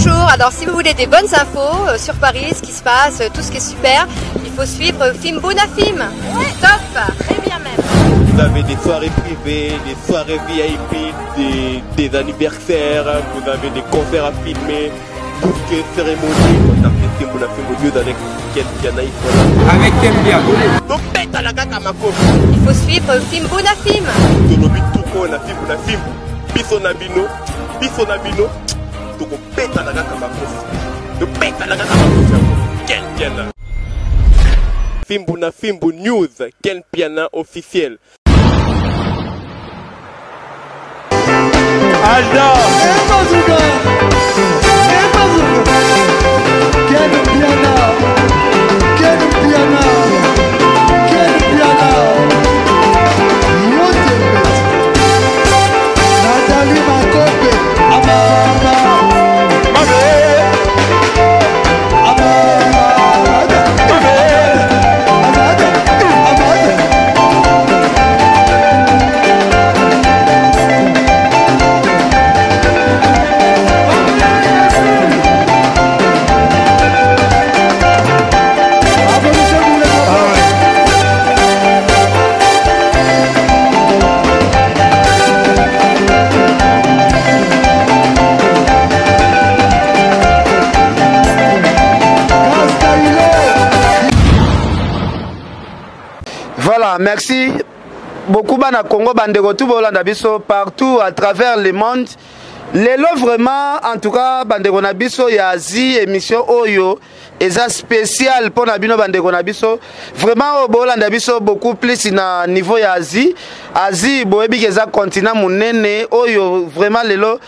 Bonjour, alors si vous voulez des bonnes infos sur Paris, ce qui se passe, tout ce qui est super, il faut suivre Fimbuna Film. Ouais. Top, très bien même. Vous avez des soirées privées, des soirées VIP, des anniversaires, vous avez des concerts à filmer, tout ce qui est cérémonie. Contactez Fimbuna Film Audio avec Ken Piana. Avec Ken Piana. Donc pète à la gata ma copine. Il faut suivre Fimbuna Film. Tolobi tuko na Fimbuna Film. Biso na bino. Toko pète à la gata ma copine. De pète à la gata ma copine. Ken Piana. Fimbuna Film News. Ken Piana officiel. Alda! Ken Piana! Nathalie Makope! Voilà, merci beaucoup bana Congo bandeko tout bolanda biso partout à travers le monde. Lelo vraiment en tout cas bandeko na biso ya Asie émission Oyo eza spécial pour na bino bandeko na biso. Vraiment bolanda biso beaucoup plus na niveau ya Asie. Asie boyebi eza continent munene Oyo vraiment lelo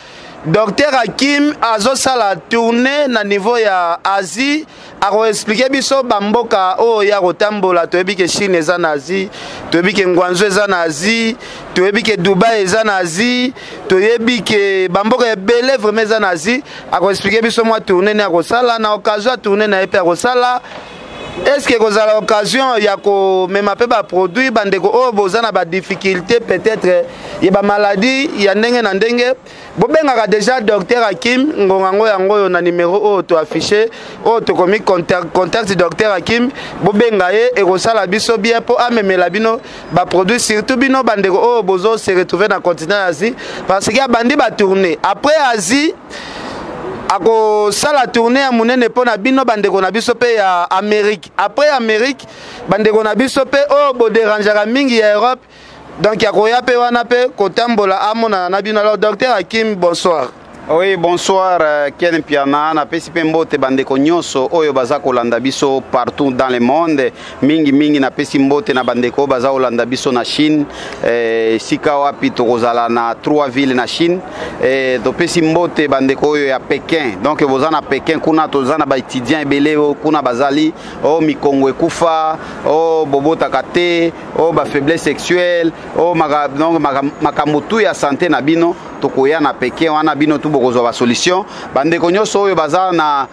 Docteur Hakim azo sala tournée na niveau ya Asie. Ako expliquer biso bamboka o ya kotambola toyebi ke Chine eza na Asie, toyebi ke Guangzhou eza na Asie, toyebi ke Dubai eza na Asie, toyebi ke bamboka ebele vraiment eza na Asie. Ako expliquer biso moi tournée na kosala na occasion tournée na epe kosala. Est-ce que vous avez l'occasion ya ko mema pe ba produit bandeko o boza na ba difficulté peut-être ya ba maladie ya ndenge na ndenge bobenga déjà docteur Hakim ngongango yango na numéro o to affiché o to komi contact docteur Hakim bobenga ye e kosala biso bien po amemela bino ba produit surtout bino bandeko o bozo se retrouver na continent Asie parce qu'il y a bandi ba tourner après Asie ako sala tournée à munene pona bino bandeko na biso pe ya Amérique. Après Amérique bandeko na biso pe o bo dérangeara mingi ya Europe. Donc ya koya pe wana pe kotambola amona na bino. Alors docteur Hakim, bonsoir. Oui, bonsoir Ken Piana na pesi pe mbote bandeko nyonso oyo baza kolanda biso partout dans le monde. Mingi na pesi mbote na bandeko baza kolanda biso na Chine. Sika wapi tokozala na 3 villes na Chine. To pesi mbote bandeko oyo ya Pékin. Donc boza na Pékin kuna toza na ba étudiants ebele kuna bazali o mikongo ekufa, o bobota kate, o ba faiblesse sexuelle, o makamutu ya santé na bino tokoya na Pékin wana bino tu bokozwa ba solution bandeko nyonso oyo baza na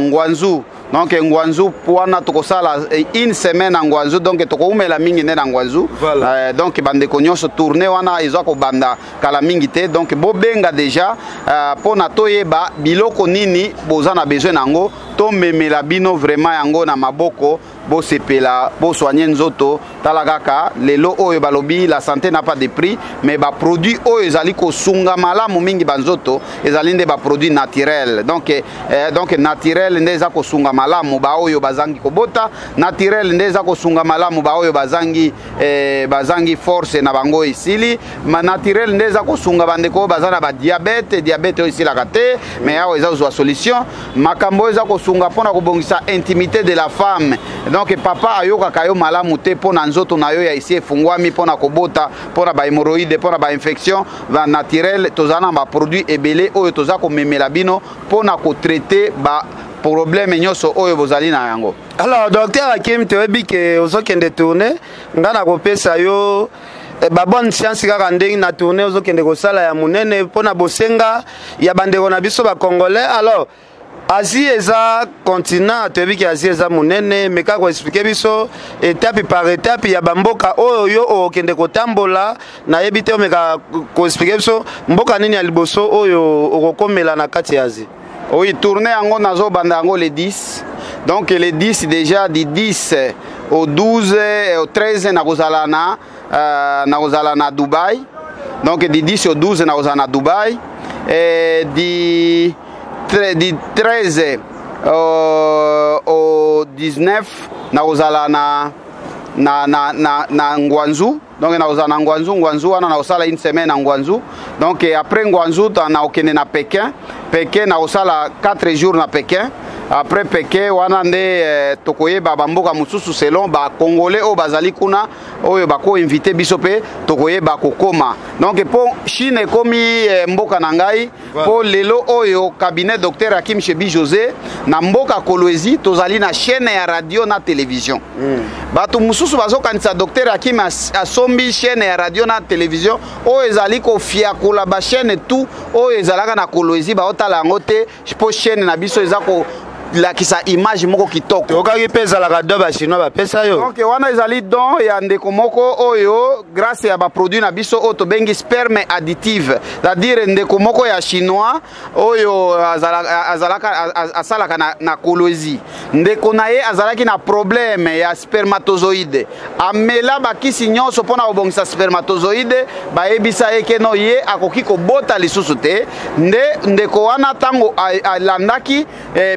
Guangzhou. Donc Guangzhou wana tokosala une semaine en Guangzhou donc tokoumela mingi ne na Guangzhou. Voilà. Donc bandeko nyonso tourner wana ezwa ko banda kala mingi te donc bobenga déjà pona toyeba biloko nini boza na besoin nango to memela bino vraiment yango na maboko bo sepela bo soigner nzoto tala kaka lelo oyo balobi la santé n'a pas de prix mais ba produit oyo ezali ko sunga malamu mingi banzoto ezali nde ba produit naturel donc naturel ndeza ko sunga malamu ba oyo bazangi kobota naturel ndeza ko sunga malamu ba oyo bazangi force na bango isili ma naturel ndeza ko sunga bandeko bazana ba diabète oyo isila kate mais awo eza zo solution makambo eza ko sunga pona ko bongisa intimité de la femme. Donc papa ayoka kayo malamu te pona nzoto na yo ya isi efungwami pona kobota pona ba hémorroïde pona ba infection va naturel tozana ba produit ebele oyo toza ko memela bino pona ko traiter ba problème nyoso oyo bozali na yango. Alors docteur Hakim toyebi ke ozokende tourner ngana kopesa yo ba bonne chance kaka ndenge na tourner ozokende kosala ya munene pona bosenga ya bandeko na biso ba congolais. Alors Asie eza continent toyebi ki Asie eza munene mais kako expliquer biso étape par étape ya bamboka oyo okende kotambola na yebi te meka ko expliquer biso mboka nini ya liboso oyo okokomela na kati ya Asie. Oui, tourner yango nazo banda yango le 10. Donc le 10 déjà du 10 au 12 et au 13 nakozala na Dubaï. Donc du 10 au 12 nakozala na Dubaï. Et du 13 au 19 nakozala na Ngwanzu. Donc nakozala na Ngwanzu wana naosala une semaine na Ngwanzu. Donc après Ngwanzu naokende na Pékin naosala 4 jours na Pékin. Après Pékin wana nde tokoyeba bamboka mususu selon ba congolais o bazali kuna oyo bako invité biso pe tokoyeba kokoma. Donc po Chine komi mboka na ngai po lelo oyo cabinet docteur Hakim Chebi José na mboka Kolwezi tozali na chaîne ya radio na télévision. Batu mususu bazokanisa docteur Hakim asombi chaîne ya radio na télévision oyo ezali ko fiakula ba chaîne tout oyo ezalaka na Kolwezi ba otala ngo te po chaîne na biso ezako la kisa image moko kitoko okaki pesa la radio ba chinois ba pesa yo. Donc wana ezali don ya ndeko moko oyo grâce ya ba produit na biso auto bengi sperme additive, c'est-à-dire ndeko moko ya chinois oyo asalaka na Kolwezi ndeko na ye azalaki na problème ya spermatozoïde amela bakisi nyonso pona obongisa spermatozoïde bayebisa ye keno ye akoki kobota lisusu te ndeko wana tango alandaki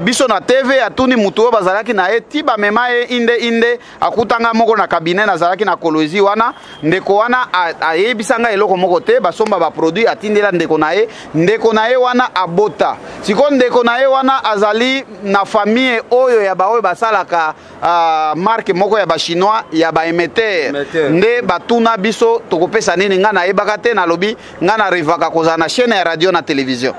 biso na TV atuni mutu bazalaki na ye ti bamema ye inde akutanga moko na cabinet nazalaki na Kolwezi wana ndeko wana ayebisanga eloko moko te basomba ba produit atindela ndeko na ye wana abota siko ndeko na ye wana azali na famille oyo ya baoyo basalaka marque moko ya ba chinois ya ba émetteur nde batuna biso tokopesa nini nga na yebaka te na lobi nga na rivaka kozala na chaîne ya radio na télévision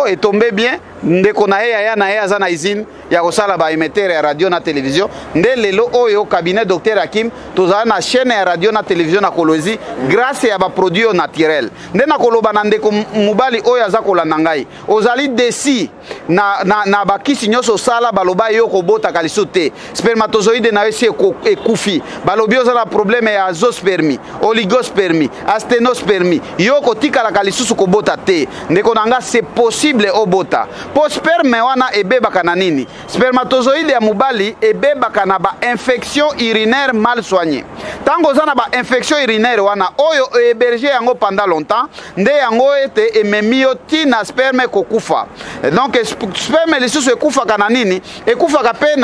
et tombé bien ndeko na ye ya na ye aza na usine ya kosala ba émetteur ya radio na télévision nde lelo oyo cabinet docteur Hakim tozala na chaîne ya radio na télévision na Kolwezi grâce ya ba produit naturel nde na koloba na ndeko mubali oyo aza kolanda ngai ozali desi na bakisi nyonso sala baloba yo kobota kaliso te spermatozoïde na yo si ekufi balobi ozala problème ya azoospermie oligospermie asténospermie yo kotikala kalisusu kobota te ndeko nanga c'est possible obota po sperme wana ebebaka na nini spermatozoïde ya mubali ebebaka na ba infection urinaire mal soignée tango oza na ba infection urinaire wana oyo héberger yango pendant longtemps nde yango ete ememi yo tina sperme kokufa donc sperme lisusu ekufaka na nini ekufaka pe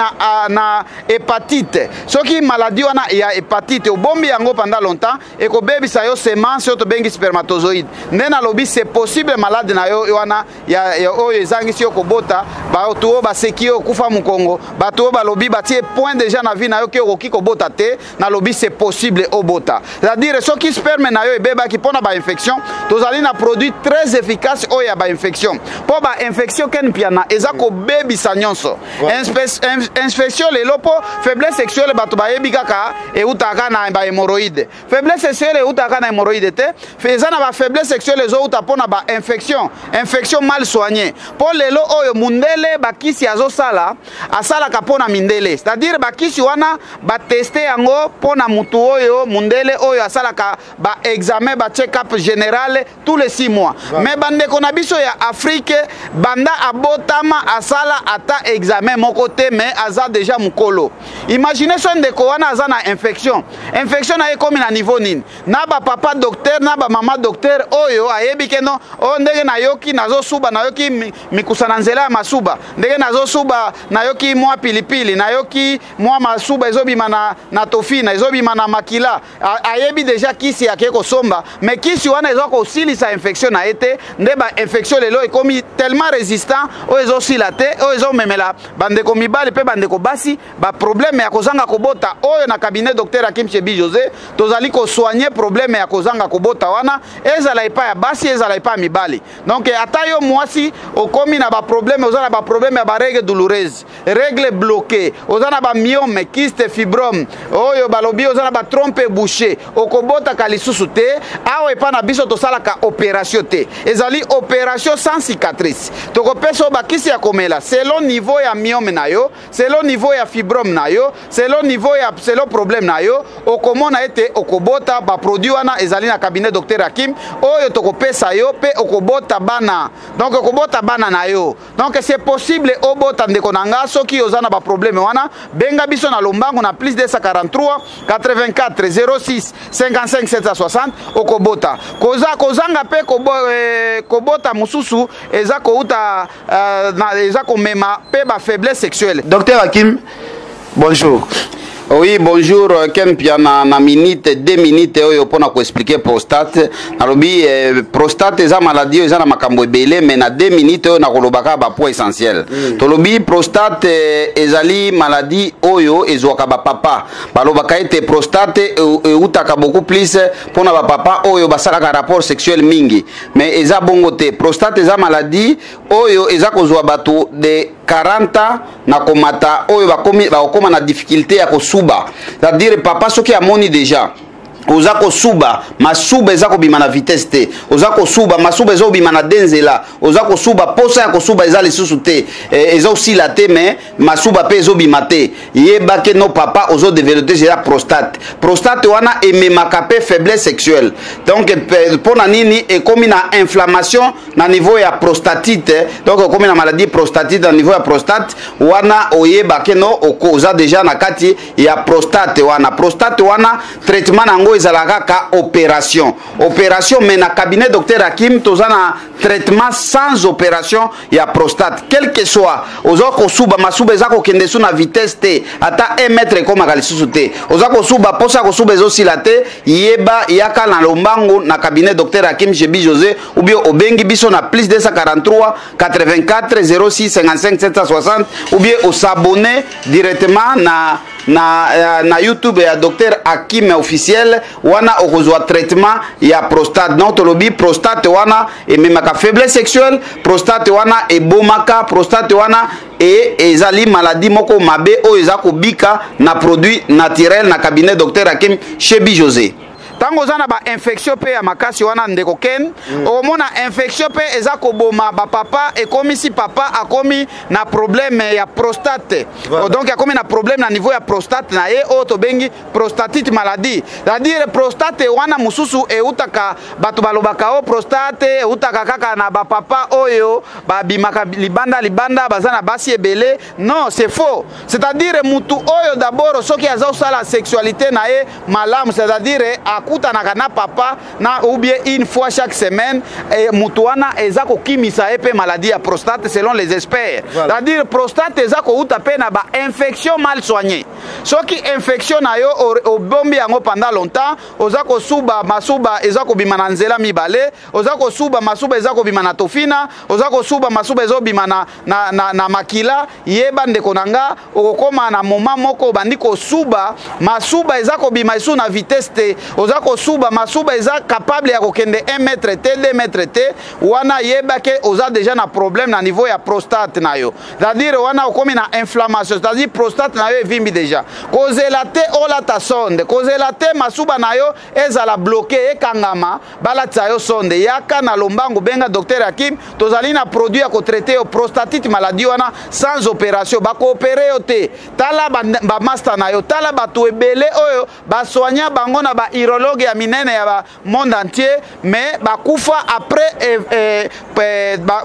na hépatite soki maladie wana ya hépatite obombi yango pendant longtemps ekobebisa yo semence yo tobengi spermatozoïde nde nalobi c'est possible malade na yo wana ya oyo ezangisi yo kobota bato oyo baseki yo kufa mukongo bato oyo balobi batie point déjà na vie na yo ke okoki kobota te nalobi c'est possible obota c'est-à-dire soki sperme na yo ebebaki mpona ba infection tozali na produit très efficace oyo ya ba infection mpo ba infection ken piana eza kobebisa nyonso infection lelo po faiblesse sexuelle bato bayebi kaka eutaka na ba hémorroïde faiblesse sexuelle eutaka na hémorroïde te eza na ba faiblesse sexuelle ezouta mpona ba infection mal soignée po lelo oyo mundele bakisi azosala asalaka mpona mindele c'est-à-dire bakisi wana bateste yango mpona mutu oyo mundele oyo asalaka ba examen ba check-up général tous les 6 mois mais bandeko na biso ya Afrique banda abotama asala ata examen moko te mais aza déjà mukolo imaginez so ndeko wana aza na infection na ekomi na niveau nini na ba papa docteur na ba mama docteur oyo ayebi keno o ndenge na yoki nazosuba na yoki mikusana nzela ya masuba ndenge nazosuba na yoki mwa pilipili na yoki mwa masuba ezobima na tofina ezobima na makila ayebi déjà kisi yake kosomba mais kisi wana ezo kosilisa infection na ete nde ba infection lelo ekomi tellement résistant oyo ezosila te oyo ezomemela bandeko mibali pe bandeko basi ba problème ya kozanga kobota oyo na cabinet docteur Hakim Chebi José tozali ko soigner problème ya kozanga kobota wana ezala epa ya basi ezala epa mibali donc ata yo mwasi okomi na ba problème ozana ba problème ya ba règle douloureuse règle bloquée ozana ba myome kyste fibrome oyo balobi ozana ba trompe bouchée okobota kalisusu te awo epa na biso tosalaka opération te ezali opération sans cicatrice tokopesa bakisi ya komela selon niveau ya myome na yo selon niveau ya fibrome na yo selon niveau ya selon problème na yo okomona ete okobota ba produit wana ezali na cabinet docteur Hakim oyo tokopesa yo pe okobota bana donc okobota bana na yo. Donc c'est possible obota ndeko nanga soki ozana ba problème wana benga biso na lombango na plus 243 84 06 55 760 okobota. Kozanga pe kobota mususu eza ko uta eza ko mema pe ba faiblesse sexuelle. Docteur Hakim, bonjour. Oui, bonjour, Ken Piana, na minute, 2 minutes, oyo pona ko expliquer prostate. Nalobi, prostate eza maladie, eza na makambo ebele, mais na 2 minutes, oyo na kolobaka ba point essentiel. Tolobi, prostate ezali maladie, oyo ezwaka ba papa. Balobaka ete prostate utaka beaucoup plus, pona ba papa, oyo basalaka rapport sexuel mingi. Mais eza bongo te, prostate eza maladie, oyo eza kozwa bato de 40 na komata, oyo bakoma na difficulté ya kosuba. C'est-à-dire papa soki amoni déjà oza kosuba masuba eza kobima na vitesse te, oza kosuba masuba eza kobima na denzela, oza kosuba posa ya kosuba eza lisusu te, eza osila te, mais masuba pe eza obima te, yeba ke no papa ozo développer déjà prostate wana ememaka pe faiblesse sexuelle. Donc pona nini ekomi na inflammation na niveau ya prostatite, donc ekomi na maladie prostatite na niveau ya prostate wana oyeba ke no oza déjà na kati ya prostate wana traitement nango ezalaka ka opération mais na cabinet docteur Hakim tozana traitement sans opération ya prostate, quel que soit ozako suba masuba ezako kende su na vitesse te ata 1 mètre koma kalisusu te, ozako suba posa ko suba ezosila te, yeba yaka na lombango na cabinet docteur Hakim Chebi José ou bien obengi biso na plus 243 84 06 55 760 ou bien o s'abonner directement na YouTube ya docteur Hakim officiel wana okozwa traitement ya prostate. Non tolobi prostate wana ememaka faiblesse sexuelle, prostate wana ebomaka, prostate wana ezali maladie moko mabe oyo eza kobika na produit naturel na cabinet docteur Hakim Chebi José. Tango zana ba infection pe ya makasi wana ndeko Ken omona infection pe eza koboma ba papa ekomi si papa akomi na problème ya prostate, donc akomi na problème na niveau ya prostate na ye o to bengi prostatite maladie, c'est-à-dire prostate wana mususu eutaka bato balobaka o prostate eutaka kaka na ba papa oyo ba bimaka libanda bazana basi ebele. Non, c'est faux. C'est-à-dire mutu oyo d'abord soki aza osala sexualité na ye malamu, c'est-à-dire akutanaka na papa na ou bien une fois chaque semaine, et mutuana eza ko kimisa epe maladie ya prostate selon les experts. Voilà. C'est-à-dire prostate eza ko uta pe na ba infection mal soignée. Soki infection na yo obombi yango pendant longtemps, oza ko suba masuba eza ko bima na nzela mibale, oza ko suba masuba eza ko bima na tofina, oza ko suba masuba eza bima na makila, yeba ndeko nanga okokoma na moment moko bandi ko suba masuba eza ko bima isu na vitesse te, oza ko suba masuba eza capable ya kokende 1 mètre te 2 mètre te, wana yeba ke oza déjà na problème na niveau ya prostate na yo, c'est-à-dire wana okomi na inflammation, c'est-à-dire prostate na yo evimbi déjà, kozela te ola ta sonde, kozela te masuba na yo ezala bloqué ekangama balatisa yo sonde, yaka na lombango benga docteur Hakim tozali na produit ya ko traiter yo prostatite maladie wana sans opération, ba coopérer yo te, tala ba master na yo, tala bato ebele oyo ba soigner bango na ba urologue ya minene ya ba monde entier, mais ba kufa après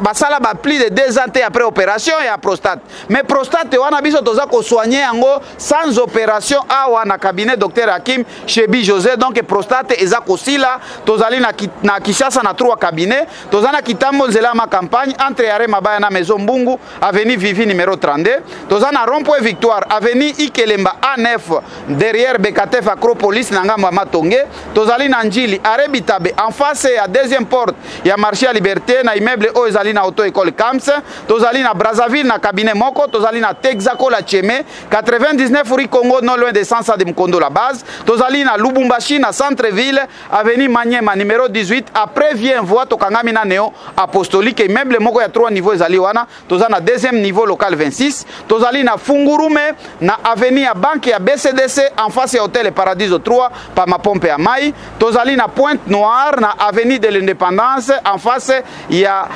basala ba plus de 2 ans après opération ya prostate. Mais prostate wana biso toza ko soigner yango sans opération awa na cabinet docteur Hakim Chebi José. Donc prostate eza kosila tozali na Kishasa na 3 cabinets, tozana Kitambo nzela ma campagne entre Yare Mabaya na Maison Mbungu avenue Vivi numéro 32, tozana rond-point Victoire avenue Ikelemba A9 derrière Bekatef Acropolis na ngambo Matonge, tozali na Njili Arebitabe en face ya deuxième porte ya marché à Liberté na immeuble o ezali na auto école Camps, tozali na Brazzaville na cabinet moko, tozali na Texaco la Cheme 99 rue Congo non loin de Sansa de Mkondo la base, tozali na Lubumbashi na centre-ville avenue Maniema numéro 18 après vient voie tokangami na Néo Apostolique, immeuble moko ya 3 niveaux ezali wana, tozali na deuxième niveau local 26, tozali na Fungurume na avenue ya banque ya BCDC en face ya hôtel Paradiso 3 pa ma pompe ya mai. Mbujimai, tozali na Pointe Noire, na avenue de l'Indépendance, en face ya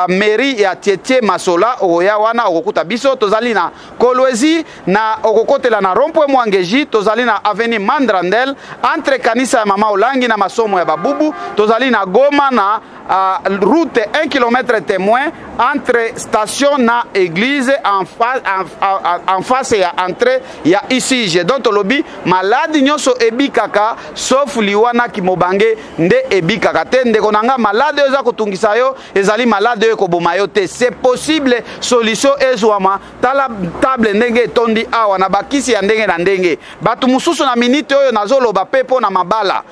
mairie ya Tietie Masola, oya wana okokuta biso, tozali na Kolwezi, na okokotela na Rompwe Mwangeji, tozali na avenue Mandrandel, entre kanisa ya Mama Olangi na masomo ya Babubu, tozali na Goma na route 1 km témoin entre station na église en face ya entrée ya ICG. Donc tolobi maladi nyoso ebikaka sauf liwana kimobange nde ebikaka te ndeko nanga malade eza kotungisa yo ezali malade yo koboma yo te. C'est possible solution ezwama tala table ndenge tondi awa na bakisi ya ndenge na ndenge batu mususu na minute oyo nazoloba pepo na mabala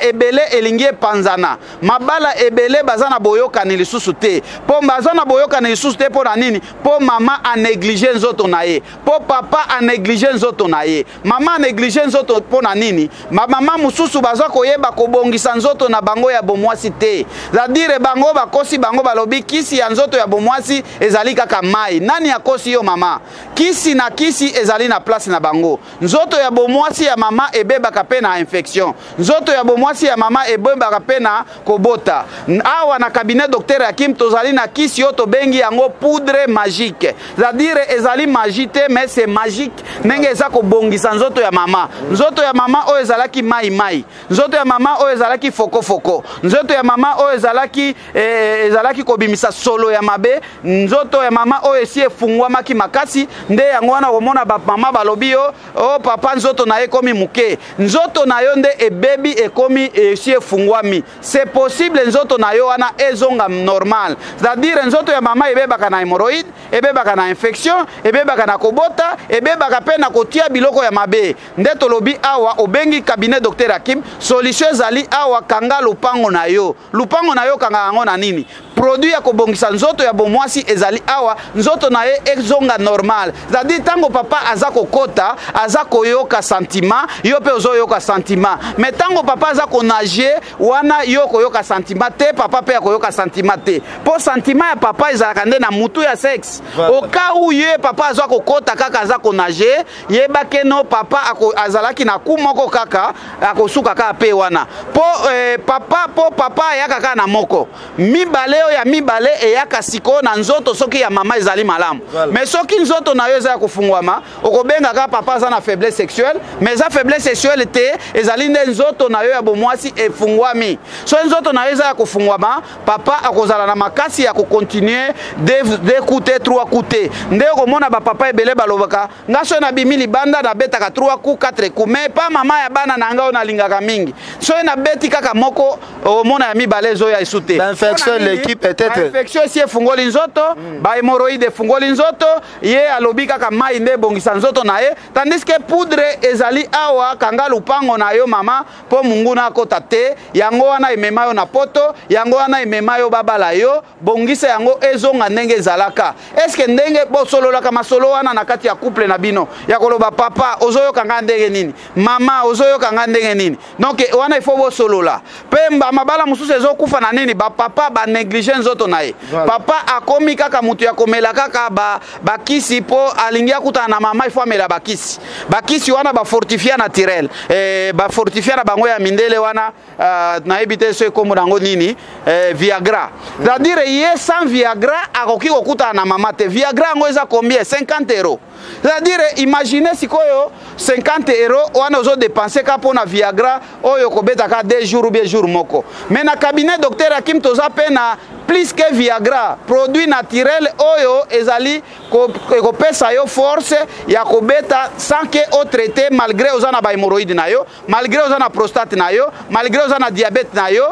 ebele elingie panzana mabala ebele bazana boyoka ni lisusu te po bazana boyoka ni lisusu te po na nini po mama a négligé nzoto na ye po papa a négligé nzoto na ye mama a négligé nzoto po na nini mama mususu bazwa koyeba kobongisa nzoto na bango ya bomwasi te c'est-à-dire bango bakosi bango balobi kisi ya nzoto ya bomwasi ezali kaka mai nani akosi yo mama kisi na kisi ezali na place na bango nzoto ya bomwasi ya mama ebebaka pe na infection nzoto ya bomwasi ya mama ebebaka pe na kobota awa na cabinet docteur Hakim tozali na kisi yo tobengi yango poudre magique c'est-à-dire ezali magie te mais c'est magique ndenge eza kobongisa nzoto ya mama oyo ezalaki mai nzoto ya mama oyo ezalaki foko nzoto ya mama oyo ezalaki kobimisa solo ya mabe nzoto ya mama oyo esi efungwamaki makasi nde yango wana komona bamama balobi yo o papa nzoto na ye ekomi muke nzoto na yo nde ebebi ekomi esi efungwami c'est possible nzoto na yo wana ezonga normal c'est-à-dire nzoto ya mama ebebaka na hémorroïde ebebaka na infection ebebaka na kobota ebebaka pe na kotia biloko ya mabe nde tolobi awa obengi cabinet docteur Hakim solution ezali awa kanga lupango na yo kanga yango na nini produit ya kobongisa nzoto ya bomwasi ezali awa nzoto na ye ezonga normal c'est-à-dire tango papa aza kokota aza koyoka sentiment yo pe ozoyoka sentiment mais tango papa aza konage wana yo koyoka sentiment te papa pe koyoka sentiment te po sentiment ya papa ezalaka nde na mutu ya sexe au cas où ye papa aza kokota kaka aza konage yebake no papa azalaki na ku moko kaka akosuka kaka pe wana po papa ayaka kaka na moko mibale ya mibale eyaka siko na nzoto soki ya mama ezali malamu mais soki nzoto na yo eza kofungwama okobenga kaka papa aza na faiblesse sexuelle mais za faiblesse sexuelle te ezali nde nzoto na yo ya bomwasi efungwami so nzoto na yo eza kofungwama papa akozala na makasi ya kocontinue d'écouter 3 coups nde okomona bapapa ebele balobaka nga so na bimi libanda na betaka 3 coups 4 coups mais pa mama ya bana na nga o nalingaka mingi so na beti kaka moko omona ya mibale zo ya isute l'infection l'équipe peut-être infection si efungoli nzoto ba hémorroïde efungoli nzoto ye alobi kaka mai nde bongisa nzoto na ye tandis que poudre ezali awa kanga lupango na yo mama po munguna akota te yango wana emema yo na poto yango wana emema yo babala yo bongisa yango ezonga ndenge ezalaka eske ndenge bosololaka masolo wana na kati ya couple na bino ya koloba papa ozoyoka nga ndenge nini mama ozoyoka nga ndenge nini donc wana il faut bosolola pe mabala mususu ezokufa na nini ba papa ba négligé nzoto na ye papa akomi kaka mutu ya komela kaka bakisi po alingia kutana na mama il faut amela bakisi wana ba fortifier naturel ba fortifier na bango ya mindele wana na ebite so ekomo nango nini Viagra c'est-à-dire ye sans Viagra akoki kokutana na mama te Viagra ngo eza combien 50 €. C'est-à-dire imaginez sikoyo 50 € wana ozo dépenser ka pona Viagra oyo kobeta ka 2 jours ou bien jour moko mais na cabinet docteur Hakim toza pe na plus que Viagra produit naturel oyo ezali kopesa yo force ya kobeta sans que o traiter malgré ozana ba hémorroïde na yo malgré ozana prostate na yo malgré ozana diabète na yo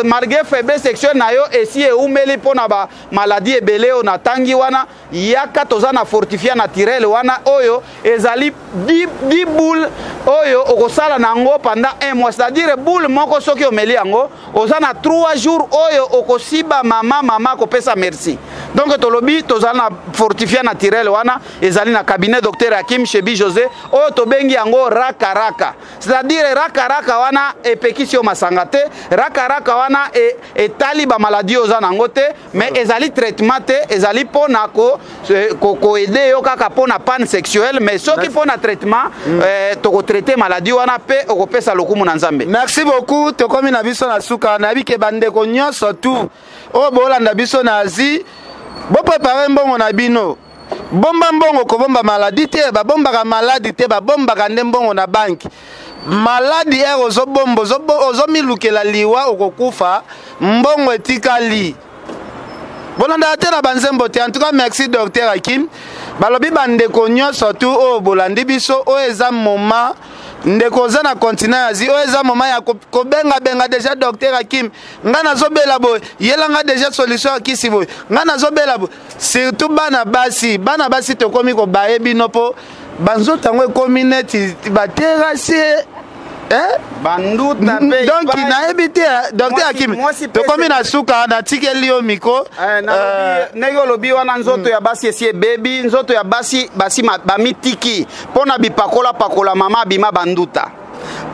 malgré faiblesse sexuelle na yo esi e umeli pona ba maladie ebele o na tangi wana yaka tozana fortifier naturel wana oyo ezali 10 boules oyo okosala nango pendant 1 mois c'est-à-dire boule moko soki omeli yango ozana 3 jours oyo okosiba mama kopesa merci donc tolobi tozala na fortifier naturel wana ezali na cabinet docteur Hakim Shebi José oyo tobengi yango raka c'est-à-dire raka wana epekisi yo masanga te raka wana etali ba maladie ozana nango te mais ezali traitement te ezali pona ko koede yo kaka pona panne sexuelle mais soki pona traitement toko traiter maladie wana pe okopesa lokumu na nzambe. Merci beaucoup. Tokomi na biso na suka na bike bandeko nyonso tout o bolanda biso na Asie bo préparer mbongo na bino bomba mbongo ko bomba maladie te ba bomba maladie te ba bomba nde mbongo na banki maladie ero zo bombo zo milukela liwa okokufa mbongo etikali bolanda te na banzembo te. En tout cas merci docteur Hakim balobi bandeko nyonso tout o bolandi biso o eza moment ndeko za na continent Asie o eza moment ya kobenga déjà docteur Hakim nga nazobela boy yela nga déjà solution ya kisi boy nga nazobela boy surtout bana basi tokomi ko baye bino po banzoto ngo community baterase banduta pe donc na ebité docteur Hakim tokomi na suka na tikeli yo miko nego lobi wana nzoto ya basi esi baby nzoto ya basi ba mitiki pona pakola mama bima banduta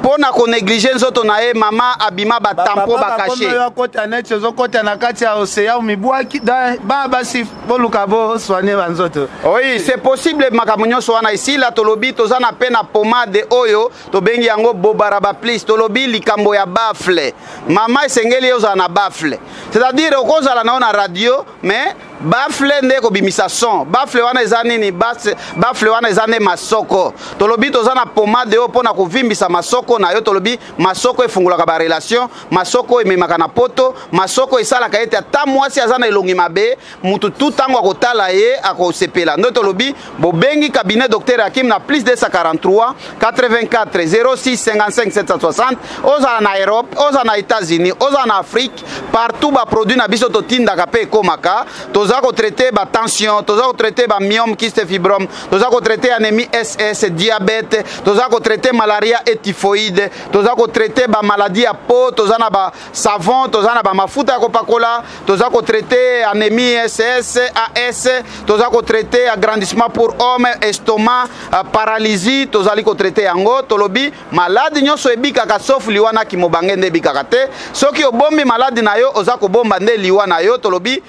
pona ko négliger nzoto na e mama abima ba tampo ba caché yo kota net zo kota na kati ya océan mibwaki ba basi boluka bo soigner banzoto. Oui, c'est possible makamunyo so wana ici la tolobi tozana pe na pomade oyo to bengi yango bobaraba please tolobi likambo ya bafle mama esengeli yo za na bafle c'est-à-dire okozala na radio mais bafle nde ko bimisa son bafle wana ezani ni bafle wana ezane masoko tolobi tozana pomade oyo pona ko vimbisa masoko na yo tolobi masoko efungulaka ba relation masoko ememaka na poto masoko esalaka ete ata mwasi azana elongi mabe mutu tout tango akotala ye akosepela ndo tolobi bobengi cabinet docteur Hakim na plus 243 84 06 55 760 ozala na Europe ozala na États-Unis ozala na Afrique partout ba produit na biso totindaka pe ekomaka toza ko traiter ba tension toza ko traiter ba myome kyste fibrome toza ko traiter anémie SS diabète toza ko traiter malaria et typhoïde toza ko traiter ba maladie ya peau toza na ba savon toza na ba mafuta ko pakola toza ko traiter anémie SS AS toza ko traiter agrandissement pour homme estomac paralysie toza li ko traiter yango tolobi maladi nyonso ebikaka sauf liwana kimobange nde bikaka te soki obombi maladi na yo oza ko bomba nde liwana yo tolobi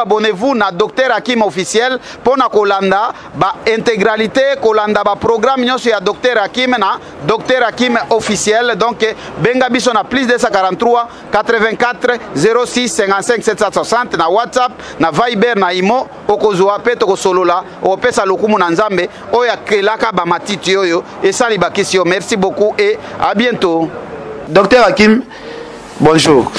abonnez-vous na docteur Hakim officiel pona kolanda ba intégralité kolanda ba programme nyonso ya docteur Hakim na docteur Hakim officiel donc benga biso na plus 243 84 06 55 760 na WhatsApp na Viber na Imo okozwa pe tokosolola opesa lokumu na nzambe oya kelaka ba matiti oyo esali bakisi yo. Merci beaucoup et à bientôt. Docteur Hakim, bonjour.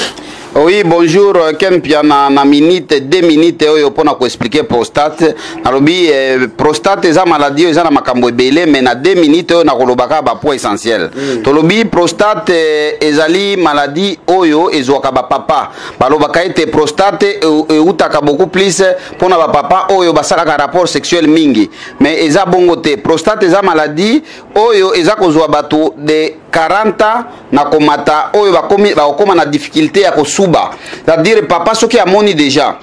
Oui, bonjour, Ken Piana, na minute, 2 minutes, oyo pona ko expliquer prostate. Nalobi, prostate eza maladie, eza na makambo ebele, mais na 2 minutes, oyo na kolobaka ba point essentiel. Tolobi, prostate ezali maladie oyo ezwaka ba papa. Balobaka ete prostate utaka beaucoup plus pona ba papa oyo basalaka rapport sexuel mingi. Mais eza bongo te, prostate eza maladie oyo eza kozwa bato de 40 na komata oyo bakoma na difficulté ya kosuba, c'est-à-dire papa soki amoni déjà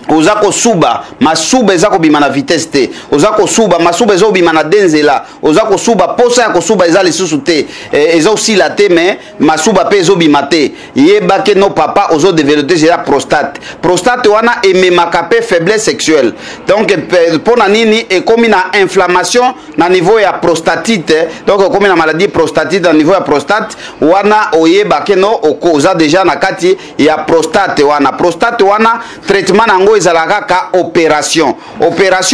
oza kosuba masuba eza kobima na vitesse te oza kosuba masuba eza kobima na denzela oza kosuba posa ya kosuba eza lisusu te eza osila te mais masuba pe ezobima te yebake no papa ozo développer déjà prostate wana ememaka pe faiblesse sexuelle donc pona nini ekomi na inflammation na niveau ya prostatite donc ekomi na maladie prostatite na niveau ya prostate wana oyebake no oza déjà na kati ya prostate wana traitement nango ezalaka ka opération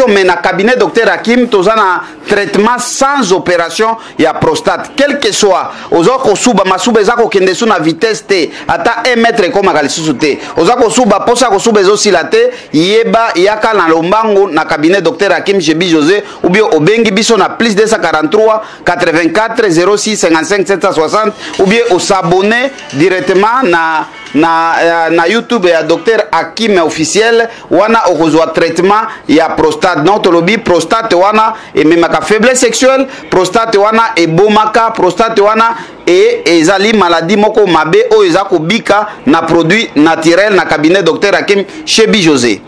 mais na cabinet docteur Hakim tozana traitement sans opération ya prostate quel que soit ozako suba masuba ezako kende su na vitesse te ata 1 mètre koma kalisusu te ozako suba posa ko suba ezosila te yeba yaka na lombango na cabinet docteur Hakim Chebi José ou bien obengi biso na plus 243 84 06 55 760 ou bien o s'abonner directement na YouTube ya docteur Hakim officiel wana okozwa traitement ya prostate non tolobi prostate wana ememaka faiblesse sexuelle prostate wana ebomaka prostate wana ezali maladie moko mabe oyo eza kobika na produit naturel na cabinet docteur Hakim Chebi José.